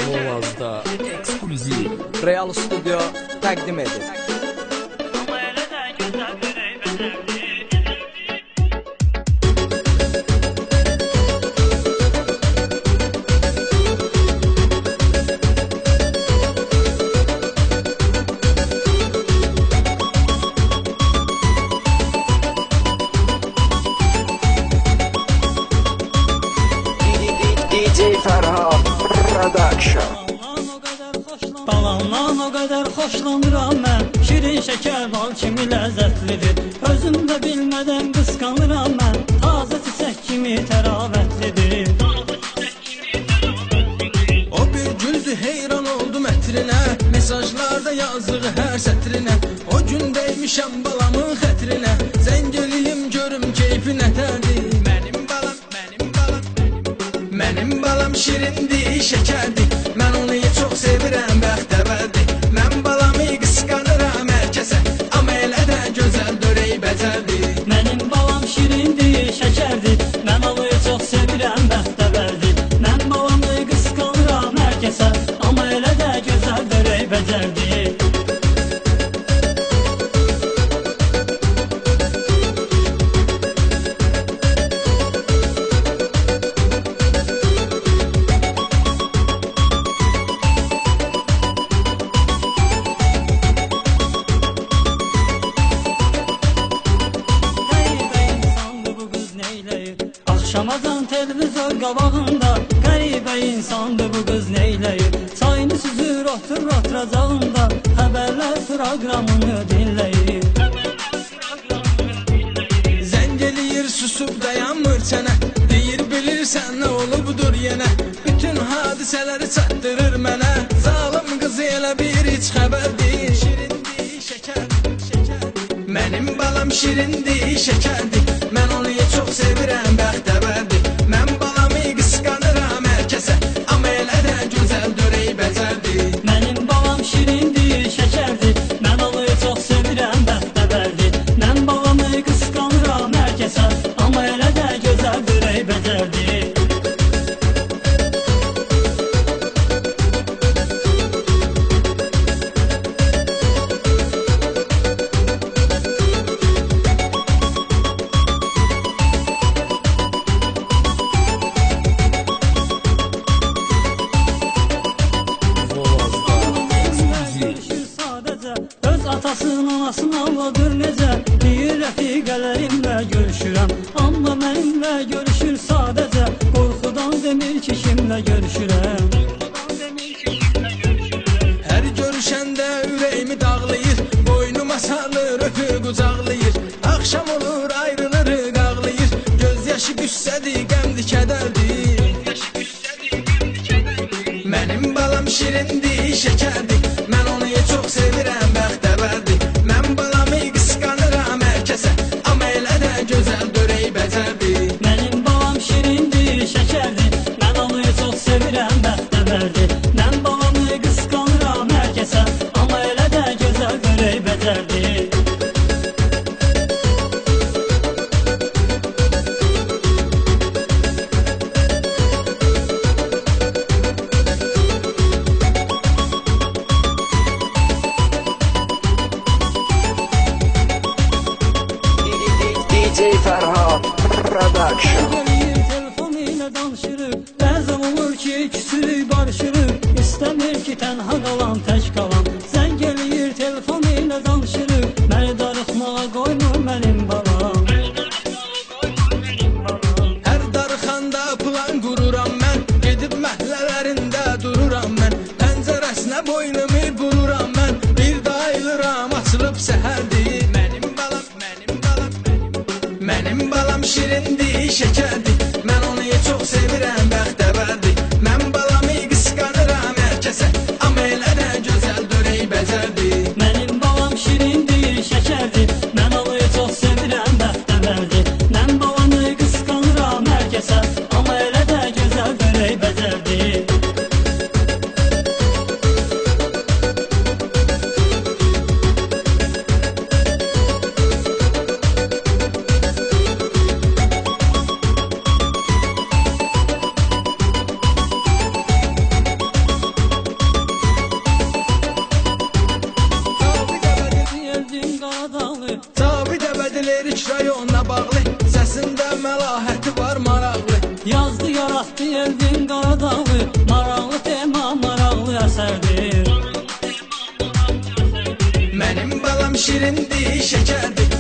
Volazda ekskluziv Real Studio təqdim edir. DJ Ferhat Production. Dalandan o qədər xoşlanıram mən, şirin şəkər bal kimi ləzzətlidir. Özüm də bilmədən qısqanıram mən, taze çiçək kimi təravətlidir. O bir güldü, heyran oldum ətrinə, mesajlarda yazdığı hər sətrinə. O gün deymişəm balamın xətrinə, zəng eləyim görüm keyfi nətərdir. Mənim balam şirindir, şəkərdir, mən onu çox sevirəm, bəxtəvərdir. Mən balamı qısqanıram hər kəsə, amma elə də gözəl dörək bəcərdir. Mənim balam şirindir, şəkərdir, mən onu çox sevirəm, bəxtəvərdir. Mən balamı qısqanıram hər kəsə, amma elə də gözəl dörək bəcərdir. Axşamacan televizor qabağında qəribə insandır bu qız neyləyir. Çayını süzür oturacağında, xəbərlər proqramını dinləyir. Zəng eləyir, susub dayanmır çənə, deyir bilirsən nə olubdur yenə. Bütün hadisələri çatdırır mənə, zalım qızı elə bir heç xəbərdir. Şirindir, şəkərdir, mənim balam şirindir, şəkərdir, mən onu çox sevirəm, bəxtəvərdir. Mən balamı qısqanıram hər kəsə, amma elə də gözəl dörək bəcərdir. Mənim balam şirindir, şəkərdir, mən onu çox sevirəm, bəxtəvərdir. Mən balamı qısqanıram hər kəsə, amma elə də gözəl dörək bəcərdir. Atasının anasını anladır necə, deyir rəfiqələrimlə görüşürəm, amma mənimlə görüşür sadəcə, qorxudan demir ki kimlə görüşürəm. Hər görüşəndə ürəyimi dağlayır, boynuma salır, öpür, qucaqlayır. Axşam olur, ayrılırıq, ağlayır, göz yaşı qüssədir, qəmdir, kədərdir. Mənim balam şirindir, şəkərdir, mən onu çox sevirəm, bəxtəvərdir. Mən balamı qısqanıram hər kəsə, amma elə də gözəl dörək bəcərdir. Mənim balam şirindir, şəkərdir, mən onu çox sevirəm, bəxtəvərdir. Mən balamı qısqanıram hər kəsə, amma elə də gözəl dörək bəcərdir. DJ Ferhat Production. Gəliyim telefon ilə danışırıq, bəzən olur ki küsülük barışırıq, İstəmir ki tənha qalan, tək qalan. Zəng eləyir telefon ilə danışırıq, məni darıxmağa qoymur mənim balam. Hər darıxanda plan qururam mən, gedib məhəllələrində dururam mən. Pəncərəsinə boynumu bururam mən, bir də ayılıram, açılıb səhərdir. Mənim balam şirindir, şəkərdir, mən onu çox sevirəm, bəxtəvərdir. Mən balamı qısqanıram hər kəsə, amma elə də gözəl dörək bəcərdir. Mənim balam şirindir, şəkərdir, mən onu çox sevirəm, bəxtəvərdir. Mən balamı qısqanıram hər kəsə, amma elə də gözəl dörək bəcərdir. Qatdı eldin Qaradağı, maraqlı tema, maraqlı əsərdir. Mənim balam şirindir, şəkərdir.